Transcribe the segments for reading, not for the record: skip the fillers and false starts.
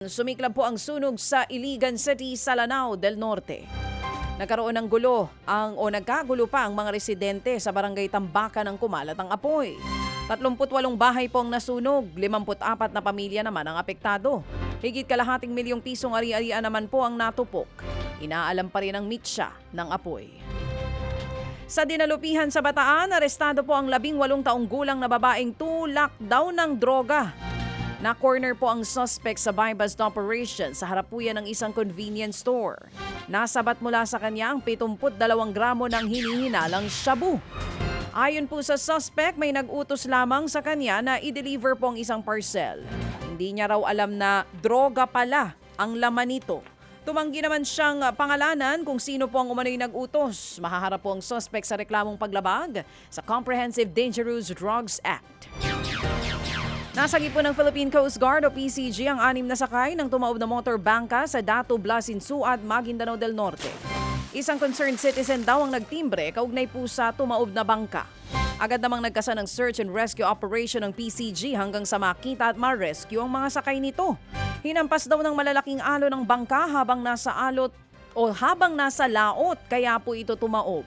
Sumiklab po ang sunog sa Iligan City sa Lanao del Norte. Nagkaroon ng gulo nagkagulo pa ang mga residente sa barangay Tambakan ng kumalat ang apoy. 38 bahay po ang nasunog, 54 na pamilya naman ang apektado. Higit kalahating milyong pisong ari-arian naman po ang natupok. Inaalam pa rin ang mitsa ng apoy. Sa dinalupihan sa Bataan, arestado po ang 18 taong gulang na babaeng tulak daw ng droga. Na-corner po ang suspect sa buy-bust operation sa harap po yan ng isang convenience store. Nasabat mula sa kanya ang 72 gramo ng hinihinalang shabu. Ayon po sa suspect, may nag-utos lamang sa kanya na i-deliver po ang isang parcel. Hindi niya raw alam na droga pala ang laman nito. Tumanggi naman siyang pangalanan kung sino po ang umano'y nag-utos. Mahaharap po ang suspect sa reklamong paglabag sa Comprehensive Dangerous Drugs Act. Nasagi po ng Philippine Coast Guard o PCG ang 6 na sakay ng tumaob na motor bangka sa Dato Blasinsuad, Maguindanao del Norte. Isang concerned citizen daw ang nagtimbre kaugnay po sa tumaob na bangka. Agad namang nagkasa ng search and rescue operation ng PCG hanggang sa makita at ma-rescue ang mga sakay nito. Hinampas daw ng malalaking alo ng bangka habang nasa laot kaya po ito tumaob.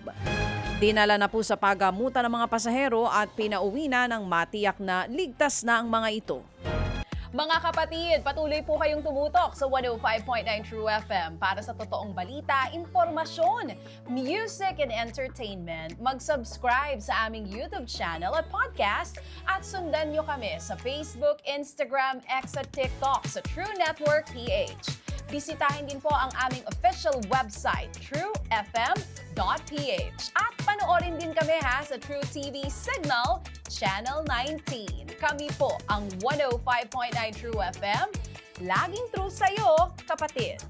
Dinala na po sa pagamutan ng mga pasahero at pinauwi na ng matiyak na ligtas na ang mga ito. Mga kapatid, patuloy po kayong tumutok sa 105.9 True FM para sa totoong balita, impormasyon, music and entertainment. Mag-subscribe sa aming YouTube channel at podcast at sundan nyo kami sa Facebook, Instagram, X at TikTok sa True Network PH. Bisitahin din po ang aming official website, truefm.ph. At panoorin din kami sa True TV Signal, Channel 19. Kami po ang 105.9 True FM. Laging true sa'yo, kapatid.